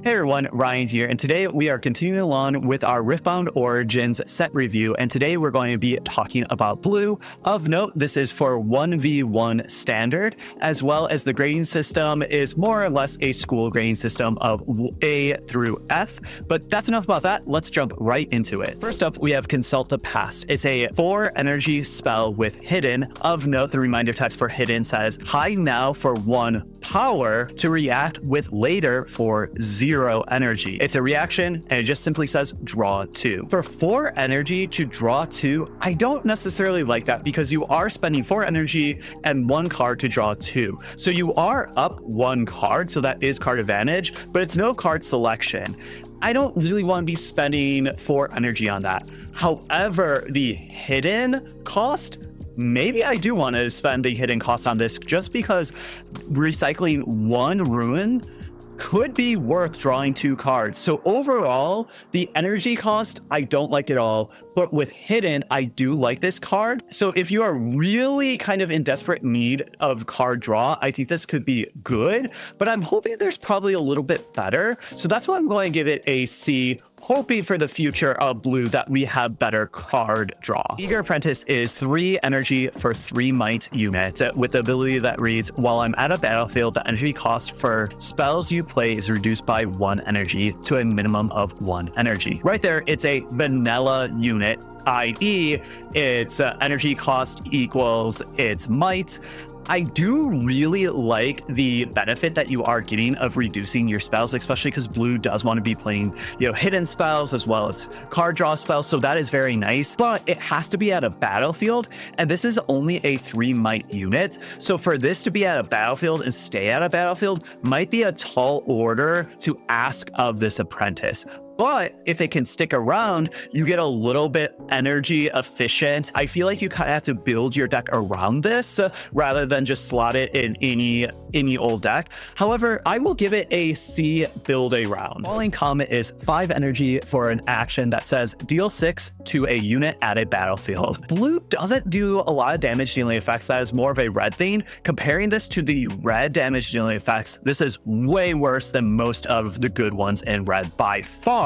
Hey everyone, Ryan here, and today we are continuing along with our Riftbound Origins set review, and today we're going to be talking about blue. Of note, this is for 1v1 standard, as well as the grading system is more or less a school grading system of A through F, but that's enough about that. Let's jump right into it. First up, we have Consult the Past. It's a 4 energy spell with Hidden. Of note, the reminder text for Hidden says, high now for 1 power to react with later for 0 energy. It's a reaction and it just simply says draw 2. For 4 energy to draw 2, I don't necessarily like that because you are spending 4 energy and 1 card to draw 2. So you are up 1 card, so that is card advantage, but it's no card selection. I don't really want to be spending 4 energy on that. However, the hidden cost, maybe I do want to spend the hidden cost on this just because recycling 1 ruin could be worth drawing 2 cards. So overall, the energy cost, I don't like it all, but with Hidden, I do like this card. So if you are really kind of in desperate need of card draw, I think this could be good, but I'm hoping there's probably a little bit better. So that's why I'm going to give it a C, hoping for the future of blue that we have better card draw. Eager Apprentice is 3 energy for 3 might unit with the ability that reads, while I'm at a battlefield, the energy cost for spells you play is reduced by 1 energy to a minimum of 1 energy. Right there, it's a vanilla unit, i.e. its energy cost equals its might. I do really like the benefit that you are getting of reducing your spells, especially because blue does want to be playing, hidden spells as well as card draw spells. So that is very nice, but it has to be at a battlefield. And this is only a 3 might unit. So for this to be at a battlefield and stay at a battlefield might be a tall order to ask of this apprentice. But if it can stick around, you get a little bit energy efficient. I feel like you kind of have to build your deck around this rather than just slot it in any old deck. However, I will give it a C, build around. Falling Comet is 5 energy for an action that says deal 6 to a unit at a battlefield. Blue doesn't do a lot of damage dealing effects. That is more of a red thing. Comparing this to the red damage dealing effects, this is way worse than most of the good ones in red by far.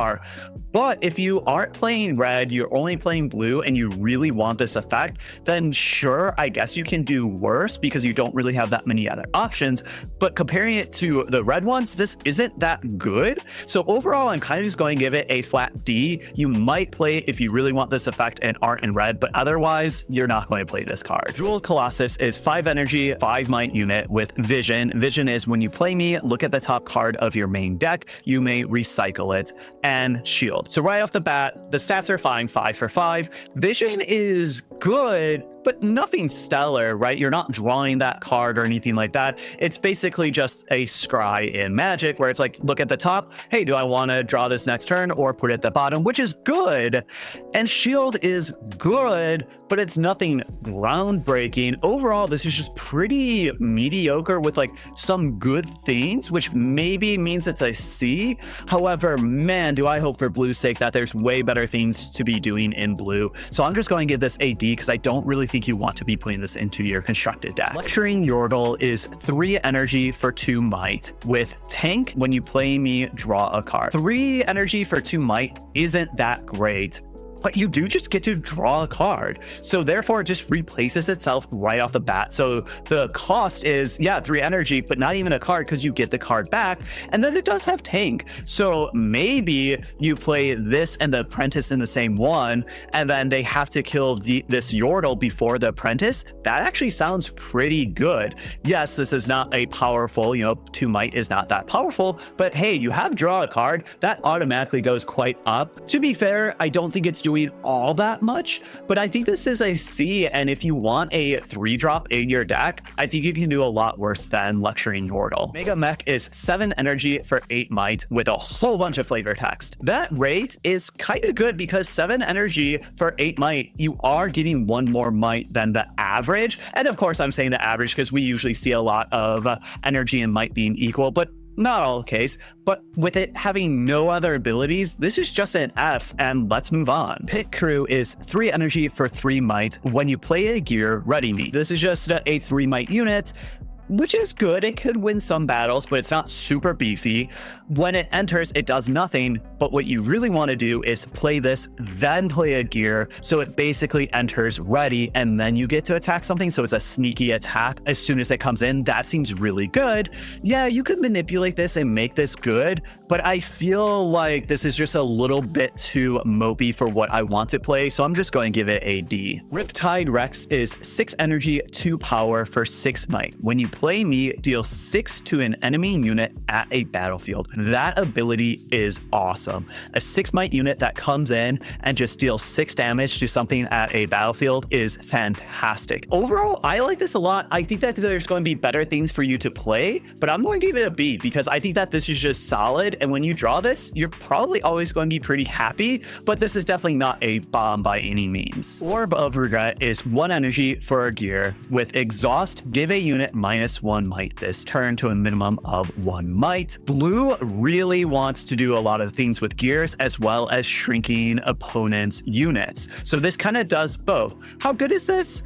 But if you aren't playing red, you're only playing blue, and you really want this effect, then sure, I guess you can do worse because you don't really have that many other options. But comparing it to the red ones, this isn't that good. So overall, I'm kind of just going to give it a flat D. You might play it if you really want this effect and aren't in red, but otherwise, you're not going to play this card. Jeweled Colossus is 5 energy, 5 might unit with Vision. Vision is when you play me, look at the top card of your main deck, you may recycle it, and Shield. So right off the bat, the stats are fine, 5 for 5. Vision is good, but nothing stellar, right? You're not drawing that card or anything like that. It's basically just a scry in Magic where it's like, look at the top, hey, do I want to draw this next turn or put it at the bottom, which is good. And Shield is good, but it's nothing groundbreaking. Overall, this is just pretty mediocre with like some good things, which maybe means it's a C. However, man, do I hope for blue's sake that there's way better things to be doing in blue. So I'm just going to give this a D because I don't really think you want to be putting this into your constructed deck. Lecturing Yordle is 3 energy for 2 might with Tank. When you play me, draw a card. 3 energy for 2 might isn't that great, but you do just get to draw a card. So therefore it just replaces itself right off the bat. So the cost is, yeah, 3 energy, but not even a card because you get the card back. And then it does have Tank. So maybe you play this and the Apprentice in the same one, and then they have to kill this Yordle before the Apprentice. That actually sounds pretty good. Yes, this is not a powerful, 2 might is not that powerful, but hey, you have draw a card. That automatically goes quite up. To be fair, I don't think it's doing all that much, but I think this is a C, and if you want a 3-drop in your deck, I think you can do a lot worse than Lecturing Yordle. Mega Mech is 7 energy for 8 might with a whole bunch of flavor text. That rate is kind of good because 7 energy for 8 might, you are getting 1 more might than the average. And of course, I'm saying the average because we usually see a lot of energy and might being equal, but not all the case. But with it having no other abilities, this is just an F, and let's move on. Pit Crew is 3 energy for 3 might. When you play a gear, ready me. This is just a 3 might unit. which is good. It could win some battles, but it's not super beefy. When it enters, it does nothing, but what you really want to do is play this, then play a gear, so it basically enters ready, and then you get to attack something, so it's a sneaky attack as soon as it comes in. That seems really good. Yeah, you could manipulate this and make this good, but I feel like this is just a little bit too mopey for what I want to play, so I'm just going to give it a D. Riptide Rex is 6 energy, 2 power for 6 might. When you play me, deal 6 to an enemy unit at a battlefield. That ability is awesome. A 6 might unit that comes in and just deals 6 damage to something at a battlefield is fantastic. Overall, I like this a lot. I think that there's going to be better things for you to play, but I'm going to give it a B because I think that this is just solid. And when you draw this, you're probably always going to be pretty happy, but this is definitely not a bomb by any means. Orb of Regret is 1 energy for a gear. With Exhaust, give a unit -1 might this turn to a minimum of 1 might. Blue really wants to do a lot of things with gears as well as shrinking opponents' units. So this kind of does both. How good is this?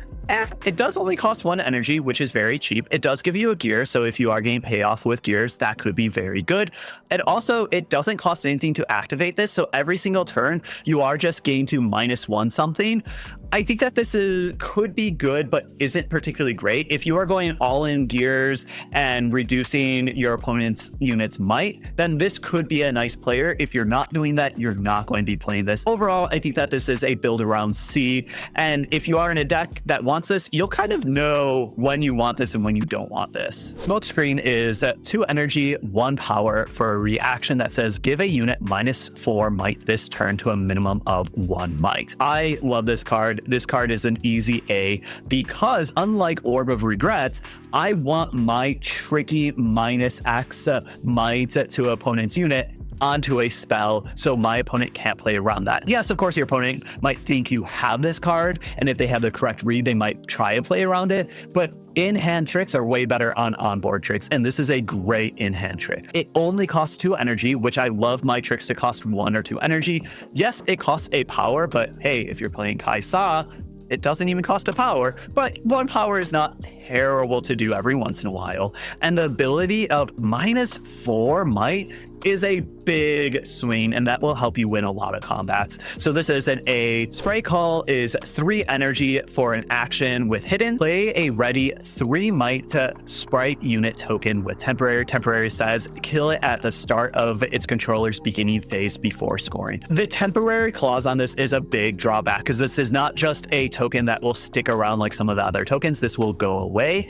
It does only cost 1 energy, which is very cheap. It does give you a gear, so if you are getting payoff with gears, that could be very good. And also, it doesn't cost anything to activate this, so every single turn, you are just getting to -1 something. I think that this could be good, but isn't particularly great. If you are going all in gears and reducing your opponent's units might, then this could be a nice player. If you're not doing that, you're not going to be playing this. Overall, I think that this is a build around C. And if you are in a deck that wants this, you'll kind of know when you want this and when you don't want this. Smokescreen is 2 energy, 1 power for a reaction that says give a unit -4 might this turn to a minimum of 1 might. I love this card. This card is an easy A because unlike Orb of Regret, I want my tricky -X might to opponent's unit onto a spell so my opponent can't play around that. Yes, of course, your opponent might think you have this card, and if they have the correct read, they might try and play around it, but in-hand tricks are way better on onboard tricks, and this is a great in-hand trick. It only costs 2 energy, which I love my tricks to cost 1 or 2 energy. Yes, it costs a power, but hey, if you're playing Kaisa, it doesn't even cost a power, but 1 power is not terrible to do every once in a while. And the ability of -4 might is a big swing, and that will help you win a lot of combats. So this is an A. Spray Call is 3 energy for an action with hidden. Play a ready 3 might to sprite unit token with temporary. Temporary says kill it at the start of its controller's beginning phase before scoring. The temporary clause on this is a big drawback because this is not just a token that will stick around like some of the other tokens. This will go away.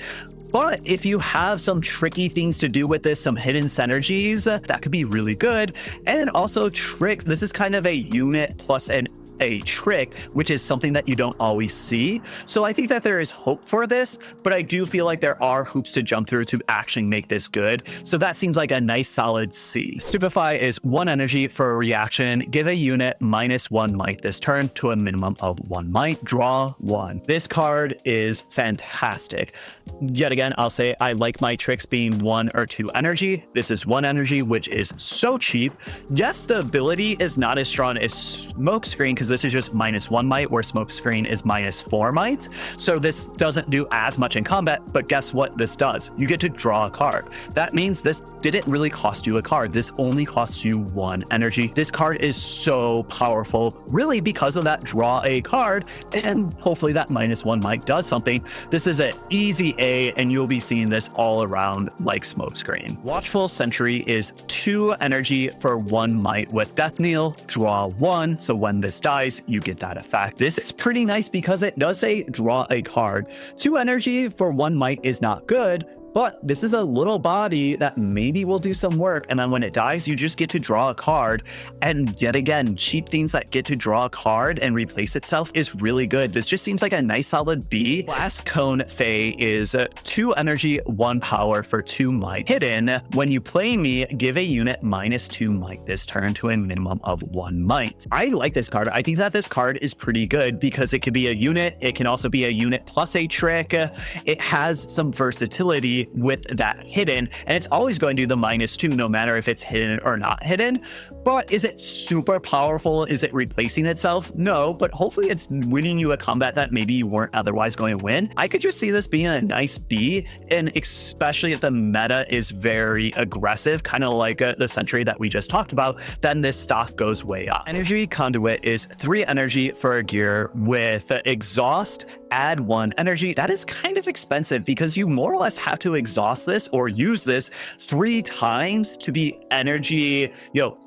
But if you have some tricky things to do with this, some hidden synergies, that could be really good. And also tricks. This is kind of a unit plus a trick, which is something that you don't always see. So I think that there is hope for this, but I do feel like there are hoops to jump through to actually make this good. So that seems like a nice solid C. Stupefy is 1 energy for a reaction. Give a unit -1 might this turn to a minimum of 1 might. Draw 1. This card is fantastic. Yet again, I'll say I like my tricks being 1 or 2 energy. This is 1 energy, which is so cheap. Yes, the ability is not as strong as Smokescreen because this is just -1 might, where Smokescreen is -4 might. So this doesn't do as much in combat, but guess what this does? You get to draw a card. That means this didn't really cost you a card. This only costs you 1 energy. This card is so powerful, really because of that draw a card, and hopefully that -1 might does something. This is an easy A, and you'll be seeing this all around like Smokescreen. Watchful Sentry is 2 energy for 1 might with Death Kneel. Draw 1, so when this dies, you get that effect. This is pretty nice because it does say draw a card. 2 energy for 1 might is not good, but this is a little body that maybe will do some work, and then when it dies, you just get to draw a card. And yet again, cheap things that get to draw a card and replace itself is really good. This just seems like a nice solid B. Blast Cone Fae is 2 energy, 1 power for 2 might. Hidden, when you play me, give a unit -2 might this turn to a minimum of 1 might. I like this card. I think that this card is pretty good because it could be a unit. It can also be a unit plus a trick. It has some versatility. energy with that hidden, and it's always going to do the -2 no matter if it's hidden or not hidden. But is it super powerful? Is it replacing itself? No, but hopefully it's winning you a combat that maybe you weren't otherwise going to win. I could just see this being a nice B, and especially if the meta is very aggressive, kind of like the Sentry that we just talked about, then this stock goes way up. Energy Conduit is 3 energy for a gear with exhaust, add 1 energy. That is kind of expensive because you more or less have to exhaust this or use this 3 times to be energy,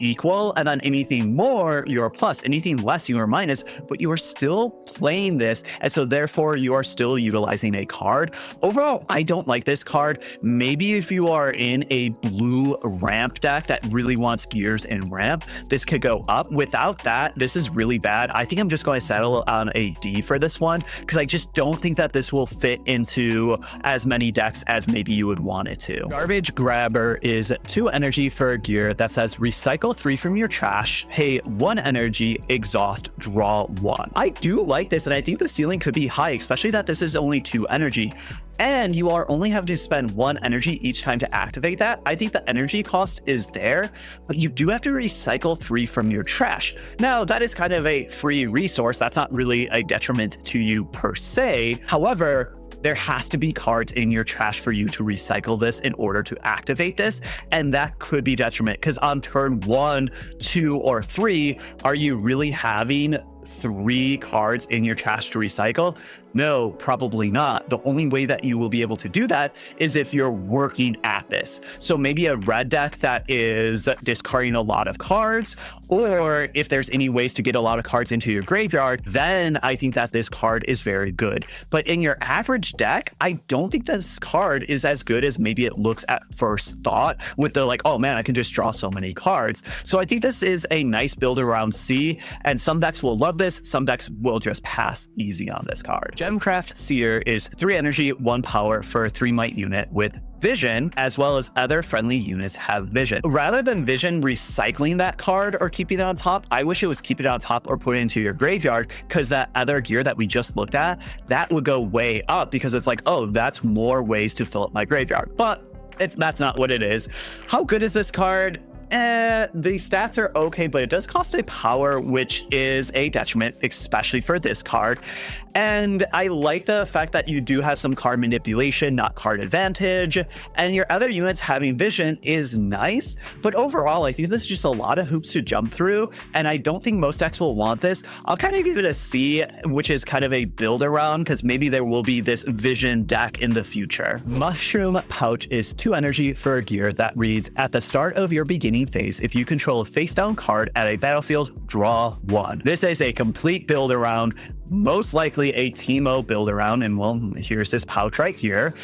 equal, and then anything more, you're a plus, anything less, you are minus, but you are still playing this, and so therefore you are still utilizing a card. Overall, I don't like this card. Maybe if you are in a blue ramp deck that really wants gears and ramp, this could go up. Without that, this is really bad. I think I'm just going to settle on a D for this one because I just don't think that this will fit into as many decks as maybe you would want it to. Garbage Grabber is 2 energy for a gear that says recycle 3 from your trash, pay 1 energy, exhaust, draw 1. I do like this, and I think the ceiling could be high, especially that this is only 2 energy. And you are only having to spend 1 energy each time to activate that. I think the energy cost is there, but you do have to recycle 3 from your trash. Now, that is kind of a free resource. That's not really a detriment to you per se. However, there has to be cards in your trash for you to recycle this in order to activate this, and that could be detriment because on turn 1, 2, or 3, are you really having 3 cards in your trash to recycle? No, probably not. The only way that you will be able to do that is if you're working at this. So maybe a red deck that is discarding a lot of cards, or if there's any ways to get a lot of cards into your graveyard, then I think that this card is very good. But in your average deck, I don't think this card is as good as maybe it looks at first thought with the like, oh man, I can just draw so many cards. So I think this is a nice build around C, and some decks will love this, some decks will just pass easy on this card. Gemcraft Seer is 3 energy, 1 power for a 3 might unit with vision, as well as other friendly units have vision. Rather than vision recycling that card or keeping it on top, I wish it was keep it on top or put it into your graveyard, because that other gear that we just looked at, that would go way up because it's like, oh, that's more ways to fill up my graveyard. But that's not what it is. How good is this card? The stats are okay, but it does cost a power, which is a detriment, especially for this card. And I like the fact that you do have some card manipulation, not card advantage, and your other units having vision is nice. But overall, I think this is just a lot of hoops to jump through, and I don't think most decks will want this. I'll kind of give it a C, which is kind of a build around, because maybe there will be this vision deck in the future. Mushroom Pouch is 2 energy for a gear that reads, at the start of your beginning phase, if you control a face down card at a battlefield, draw 1. This is a complete build around, most likely a Teemo build around, and well, here's this pouch right here.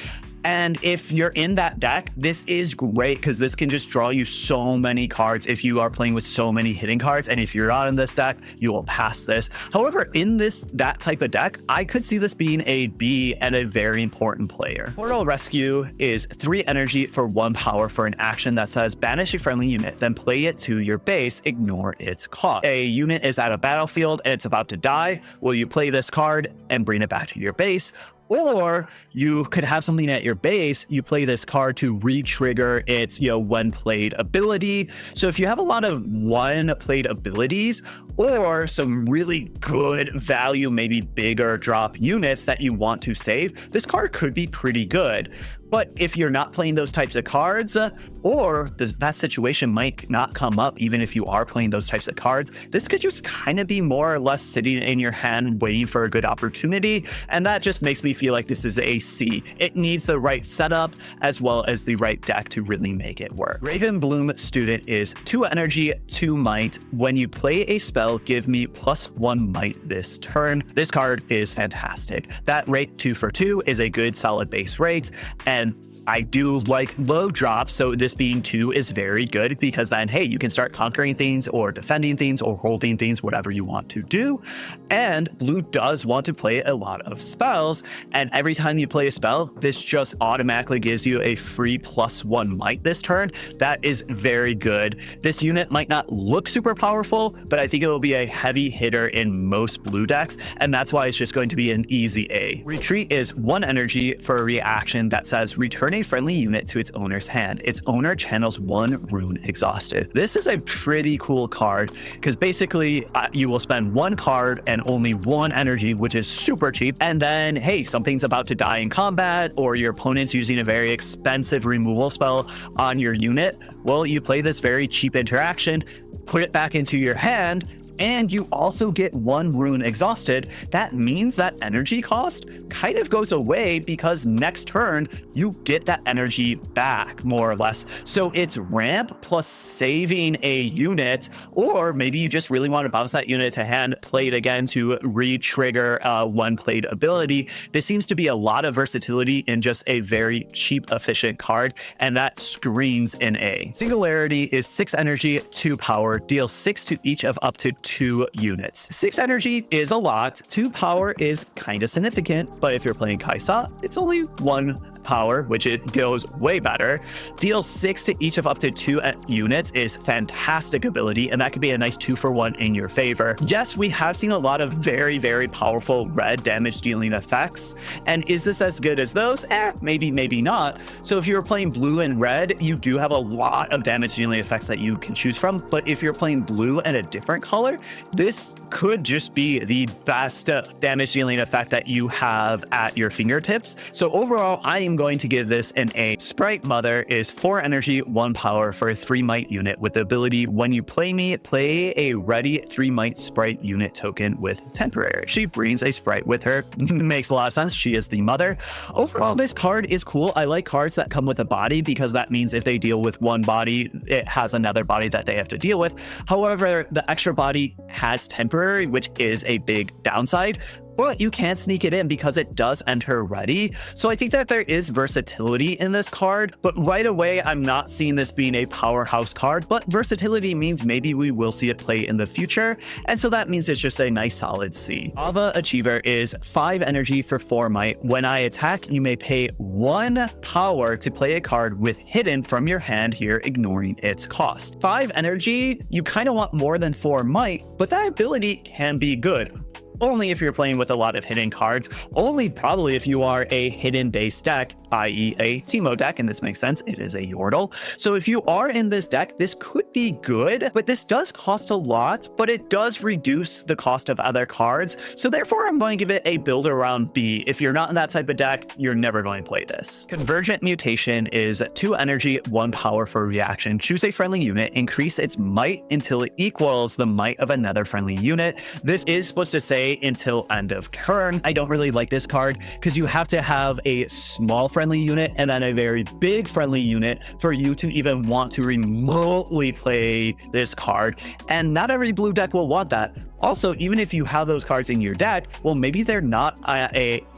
And if you're in that deck, this is great because this can just draw you so many cards if you are playing with so many hitting cards. And if you're not in this deck, you will pass this. However, in that type of deck, I could see this being a B and a very important player. Portal Rescue is 3 energy for 1 power for an action that says banish a friendly unit, then play it to your base, ignore its cost. A unit is at a battlefield and it's about to die. Will you play this card and bring it back to your base? Or you could have something at your base, you play this card to re-trigger its, when played ability. So if you have a lot of when played abilities or some really good value, maybe bigger drop units that you want to save, this card could be pretty good. But if you're not playing those types of cards, or that situation might not come up even if you are playing those types of cards, this could just kind of be more or less sitting in your hand waiting for a good opportunity, and that just makes me feel like this is a C. It needs the right setup as well as the right deck to really make it work. Ravenbloom Student is 2 energy, 2 might. When you play a spell, give me +1 might this turn. This card is fantastic. That rate 2 for 2 is a good solid base rate, and I do like low drops, so this being 2 is very good because then, hey, you can start conquering things or defending things or holding things, whatever you want to do. And blue does want to play a lot of spells, and every time you play a spell, this just automatically gives you a free +1 might this turn. That is very good. This unit might not look super powerful, but I think it will be a heavy hitter in most blue decks, and that's why it's just going to be an easy A. Retreat is 1 energy for a reaction that says return return a friendly unit to its owner's hand. Its owner channels 1 rune exhausted. This is a pretty cool card because basically you will spend 1 card and only 1 energy, which is super cheap. And then, hey, something's about to die in combat or your opponent's using a very expensive removal spell on your unit. Well, you play this very cheap interaction, put it back into your hand, and you also get 1 rune exhausted. That means that energy cost kind of goes away because next turn you get that energy back, more or less. So it's ramp plus saving a unit, or maybe you just really want to bounce that unit to hand, play it again to re-trigger one played ability. This seems to be a lot of versatility in just a very cheap, efficient card, and that screams in A. Singularity is 6 energy, 2 power, deals 6 to each of up to 2 units. 6 energy is a lot, 2 power is kind of significant, but if you're playing Kaisa, it's only 1 power, which it goes way better. Deals 6 to each of up to 2 units is fantastic ability, and that could be a nice 2-for-1 in your favor. Yes, we have seen a lot of very, very powerful red damage dealing effects, and is this as good as those? Maybe, maybe not. So if you're playing blue and red, you do have a lot of damage dealing effects that you can choose from, but if you're playing blue and a different color, this could just be the best damage dealing effect that you have at your fingertips. So overall, I am going to give this an A. Sprite Mother is 4 energy, 1 power for a 3 might unit with the ability, when you play me, play a ready 3 might sprite unit token with temporary. She brings a sprite with her. Makes a lot of sense. She is the mother. Overall, this card is cool. I like cards that come with a body because that means if they deal with one body, it has another body that they have to deal with. However, the extra body has temporary, which is a big downside. But you can't sneak it in because it does enter ready. So I think that there is versatility in this card, but right away, I'm not seeing this being a powerhouse card, but versatility means maybe we will see it play in the future. And so that means it's just a nice solid C. Ava Achiever is 5 energy for 4 might. When I attack, you may pay 1 power to play a card with hidden from your hand here, ignoring its cost. 5 energy, you kind of want more than 4 might, but that ability can be good. Only if you're playing with a lot of hidden cards, only probably if you are a hidden based deck, i.e. a Teemo deck, and this makes sense, it is a Yordle. So if you are in this deck, this could be good, but this does cost a lot, but it does reduce the cost of other cards. So therefore, I'm going to give it a build around B. If you're not in that type of deck, you're never going to play this. Convergent Mutation is 2 energy, 1 power for reaction. Choose a friendly unit, increase its might until it equals the might of another friendly unit. This is supposed to say until end of turn. I don't really like this card because you have to have a small friendly unit and then a very big friendly unit for you to even want to remotely play this card. And not every blue deck will want that. Also, even if you have those cards in your deck, well, maybe they're not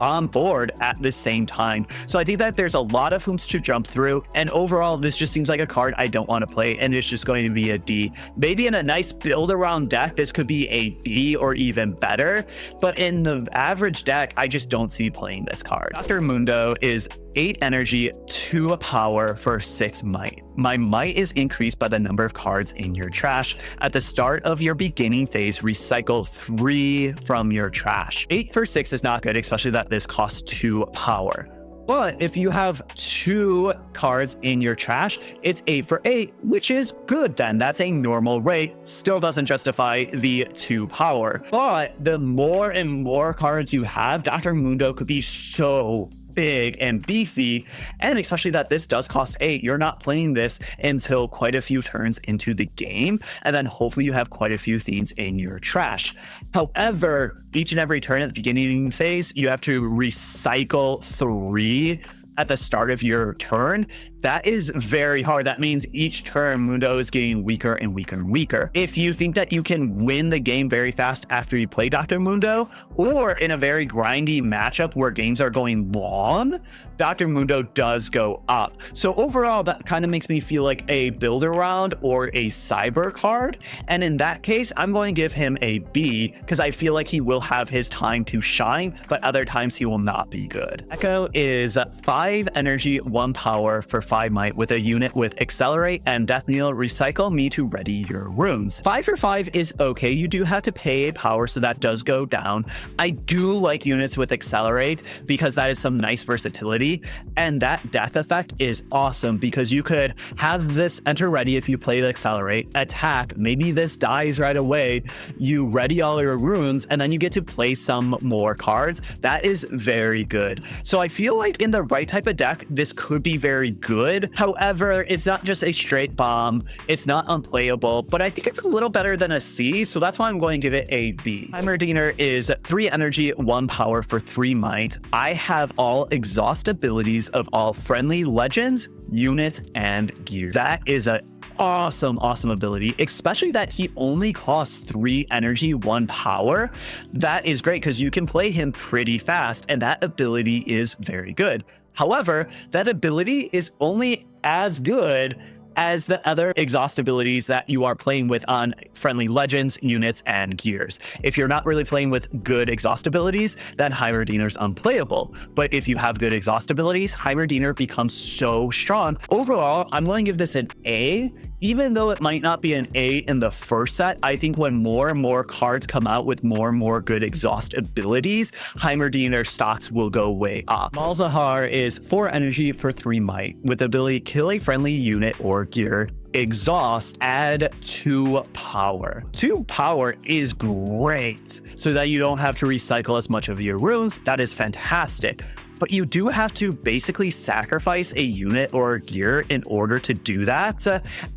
on board at the same time. So I think that there's a lot of hoops to jump through. And overall, this just seems like a card I don't want to play. And it's just going to be a D. Maybe in a nice build around deck, this could be a B or even better. But in the average deck, I just don't see playing this card. Dr. Mundo is 8 energy, 2 power for 6 might. My might is increased by the number of cards in your trash. At the start of your beginning phase, recycle 3 from your trash. 8 for 6 is not good, especially that this costs 2 power. But if you have 2 cards in your trash, it's 8 for 8, which is good then. That's a normal rate. Still doesn't justify the 2 power. But the more and more cards you have, Dr. Mundo could be so big and beefy, and especially that this does cost 8. You're not playing this until quite a few turns into the game, and then hopefully you have quite a few things in your trash. However, each and every turn at the beginning phase, you have to recycle 3 at the start of your turn. That is very hard. That means each turn, Mundo is getting weaker and weaker and weaker. If you think that you can win the game very fast after you play Dr. Mundo, or in a very grindy matchup where games are going long, Dr. Mundo does go up. So overall, that kind of makes me feel like a build around or a cyber card. And in that case, I'm going to give him a B because I feel like he will have his time to shine, but other times he will not be good. Echo is 5 energy, 1 power for 5 might with a unit with Accelerate and Death Knell, recycle me to ready your runes. 5 for 5 is okay. You do have to pay a power, so that does go down. I do like units with Accelerate because that is some nice versatility, and that death effect is awesome because you could have this enter ready if you play the Accelerate, attack, maybe this dies right away, you ready all your runes, and then you get to play some more cards. That is very good. So I feel like in the right type of deck, this could be very good. However, it's not just a straight bomb, it's not unplayable, but I think it's a little better than a C, so that's why I'm going to give it a B. Heimerdinger is 3 energy, 1 power for 3 might. I have all exhaust abilities of all friendly legends, units, and gear. That is a awesome ability, especially that he only costs 3 energy, 1 power. That is great because you can play him pretty fast, and that ability is very good. However, that ability is only as good as the other exhaust abilities that you are playing with on friendly legends, units, and gears. If you're not really playing with good exhaust abilities, then Heimerdinger's unplayable. But if you have good exhaust abilities, Heimerdinger becomes so strong. Overall, I'm going to give this an A. Even though it might not be an A in the first set, I think when more and more cards come out with more and more good exhaust abilities, Heimerdinger stocks will go way up. Malzahar is 4 energy for 3 might, with the ability kill a friendly unit or gear. Exhaust, add 2 power. 2 power is great, so that you don't have to recycle as much of your runes. That is fantastic. But you do have to basically sacrifice a unit or a gear in order to do that,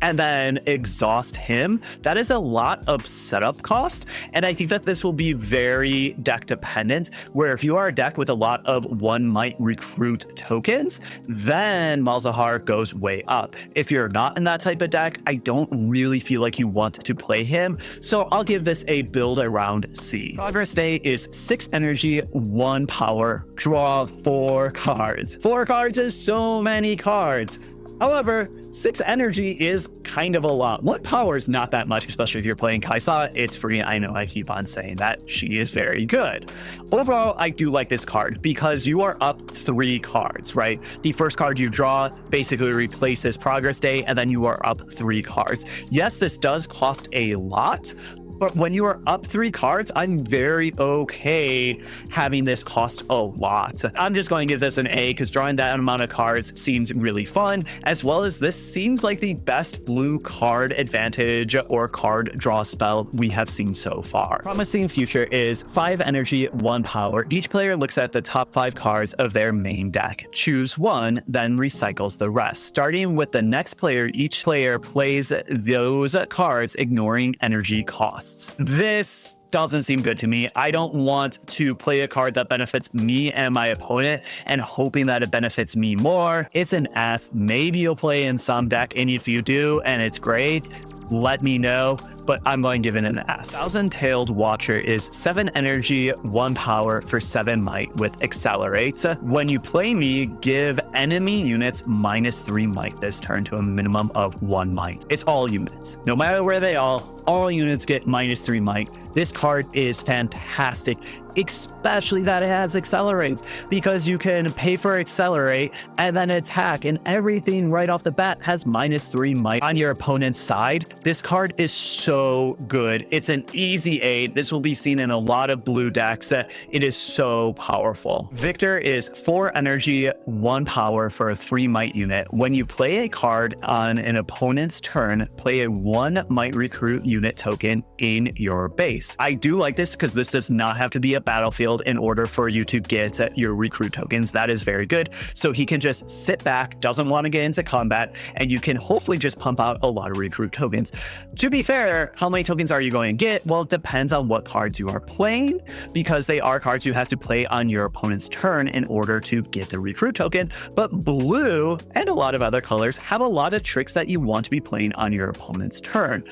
and then exhaust him. That is a lot of setup cost, and I think that this will be very deck dependent, where if you are a deck with a lot of 1 might recruit tokens, then Malzahar goes way up. If you're not in that type of deck, I don't really feel like you want to play him, so I'll give this a build around C. Progress Day is 6 energy, 1 power, draw 4 cards. 4 cards is so many cards. However, 6 energy is kind of a lot. 1 power is not that much, especially if you're playing Kaisa. It's free. I know I keep on saying that. She is very good. Overall, I do like this card because you are up 3 cards, right? The first card you draw basically replaces Progress Day, and then you are up 3 cards. Yes, this does cost a lot, but when you are up 3 cards, I'm very okay having this cost a lot. I'm just going to give this an A because drawing that amount of cards seems really fun, as well as this seems like the best blue card advantage or card draw spell we have seen so far. Promising Future is 5 energy, 1 power. Each player looks at the top 5 cards of their main deck. Choose 1, then recycles the rest. Starting with the next player, each player plays those cards, ignoring energy costs. This doesn't seem good to me. I don't want to play a card that benefits me and my opponent and hoping that it benefits me more. It's an F. Maybe you'll play in some deck, and if you do and it's great, let me know, but I'm going to give it an F. Thousand-Tailed Watcher is 7 energy, 1 power for 7 might with Accelerate. When you play me, give enemy units -3 might this turn to a minimum of 1 might. It's all units. No matter where they are, all units get -3 might. This card is fantastic, especially that it has Accelerate, because you can pay for Accelerate and then attack, and everything right off the bat has -3 might on your opponent's side. This card is so good. It's an easy A. This will be seen in a lot of blue decks. It is so powerful. Victor is 4 energy, 1 power for a 3 might unit. When you play a card on an opponent's turn, play a 1 might recruit unit token in your base. I do like this because this does not have to be a battlefield in order for you to get your recruit tokens. That is very good. So he can just sit back, doesn't want to get into combat, and you can hopefully just pump out a lot of recruit tokens. To be fair, how many tokens are you going to get? Well, it depends on what cards you are playing, because they are cards you have to play on your opponent's turn in order to get the recruit token. But blue and a lot of other colors have a lot of tricks that you want to be playing on your opponent's turn.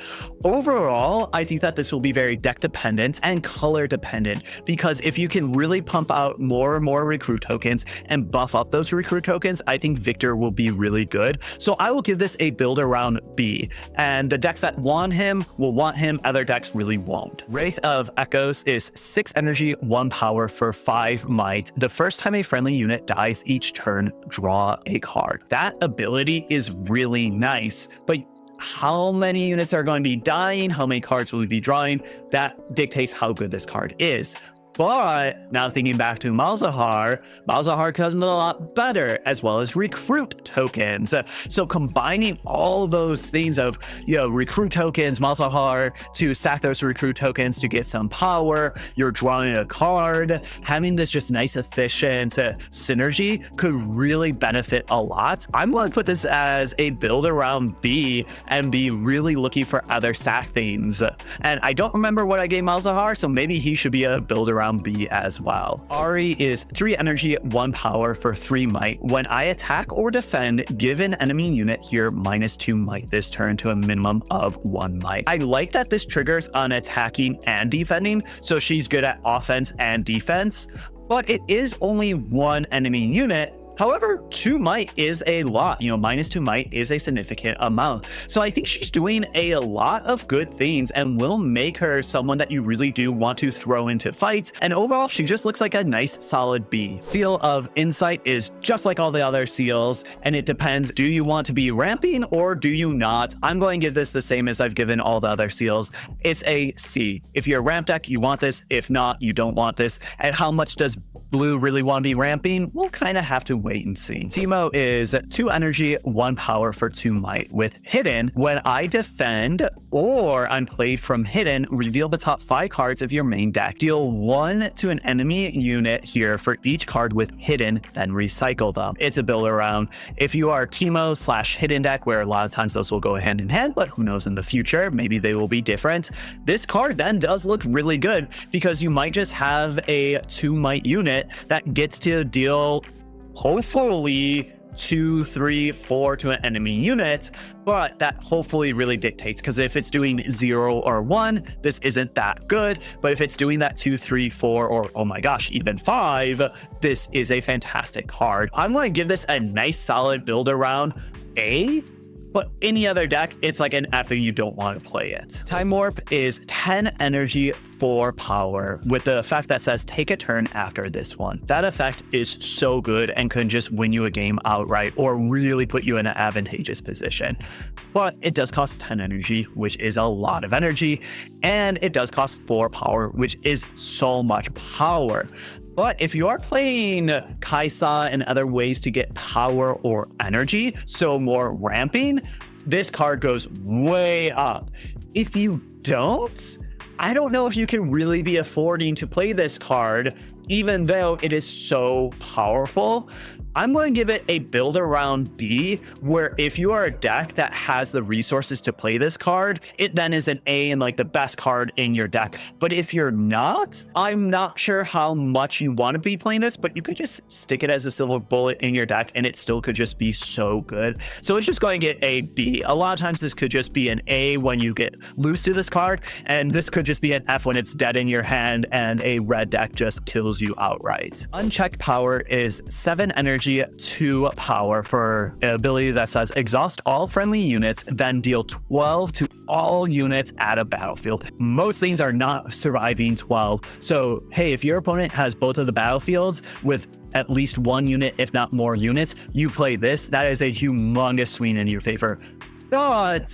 Overall, I think that this will be very deck dependent and color dependent, because if you can really pump out more and more recruit tokens and buff up those recruit tokens, I think Victor will be really good. So I will give this a build around B, and the decks that want him will want him, other decks really won't. Wraith of Echoes is 6 energy, 1 power for 5 might. The first time a friendly unit dies each turn, draw a card. That ability is really nice, but how many units are going to be dying, how many cards will we be drawing, that dictates how good this card is. But now thinking back to Malzahar does a lot better, as well as recruit tokens. So combining all those things of, recruit tokens, Malzahar, to sack those recruit tokens to get some power, you're drawing a card, having this just nice, efficient synergy could really benefit a lot. I'm going to put this as a build around B and be really looking for other sack things. And I don't remember what I gave Malzahar, so maybe he should be a build around B as well. Ari is 3 energy, 1 power for 3 might. When I attack or defend, give an enemy unit here -2 might this turn to a minimum of 1 might. I like that this triggers on attacking and defending, so she's good at offense and defense, but it is only 1 enemy unit. However, 2 might is a lot, -2 might is a significant amount. So I think she's doing a lot of good things and will make her someone that you really do want to throw into fights. And overall, she just looks like a nice solid B. Seal of Insight is just like all the other seals, and it depends, do you want to be ramping or do you not? I'm going to give this the same as I've given all the other seals. It's a C. If you're a ramp deck, you want this. If not, you don't want this. And how much does Blue really want to be ramping? We'll kind of have to wait and see. Teemo is 2 energy, 1 power for 2 might. With Hidden, when I defend or I'm played from Hidden, reveal the top 5 cards of your main deck. Deal 1 to an enemy unit here for each card with Hidden, then recycle them. It's a build around if you are Teemo/Hidden deck, where a lot of times those will go hand in hand, but who knows in the future, maybe they will be different. This card then does look really good because you might just have a 2 might unit that gets to deal hopefully 2, 3, 4 to an enemy unit, but that hopefully really dictates, because if it's doing 0 or 1, this isn't that good. But if it's doing that 2, 3, 4, or oh my gosh, even 5, this is a fantastic card. I'm going to give this a nice solid build around A, but any other deck, it's like an F and you don't want to play it. Time Warp is 10 energy, 4 power, with the effect that says take a turn after this one. That effect is so good and can just win you a game outright or really put you in an advantageous position. But it does cost 10 energy, which is a lot of energy, and it does cost 4 power, which is so much power. But if you are playing Kaisa and other ways to get power or energy, so more ramping, this card goes way up. If you don't, I don't know if you can really be affording to play this card, even though it is so powerful. I'm going to give it a build around B, where if you are a deck that has the resources to play this card, it then is an A and like the best card in your deck. But if you're not, I'm not sure how much you want to be playing this, but you could just stick it as a silver bullet in your deck and it still could just be so good. So it's just going to get a B. A lot of times this could just be an A when you get loose to this card, and this could just be an F when it's dead in your hand and a red deck just kills you outright. Unchecked power is 7 energy, 2 power for an ability that says exhaust all friendly units, then deal 12 to all units at a battlefield. Most things are not surviving 12. So, hey, if your opponent has both of the battlefields with at least 1 unit, if not more units, you play this. That is a humongous swing in your favor. But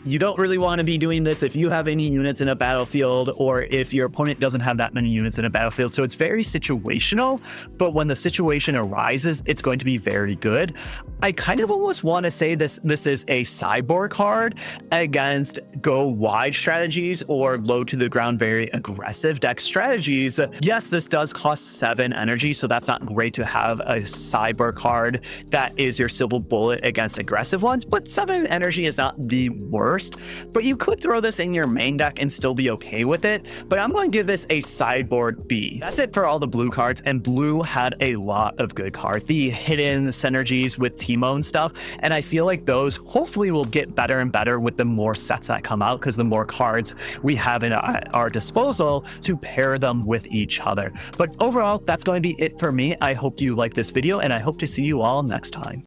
you don't really want to be doing this if you have any units in a battlefield or if your opponent doesn't have that many units in a battlefield. So it's very situational, but when the situation arises, it's going to be very good. I kind of almost want to say this is a sideboard card against go wide strategies or low to the ground, very aggressive deck strategies. Yes, this does cost 7 energy, so that's not great to have a sideboard card that is your silver bullet against aggressive ones, but 7 energy is not the worst. first, but you could throw this in your main deck and still be okay with it. But I'm going to give this a sideboard B. That's it for all the blue cards, and blue had a lot of good cards. The hidden synergies with Teemo and stuff, and I feel like those hopefully will get better and better with the more sets that come out, because the more cards we have at our disposal to pair them with each other. But overall, that's going to be it for me. I hope you like this video, and I hope to see you all next time.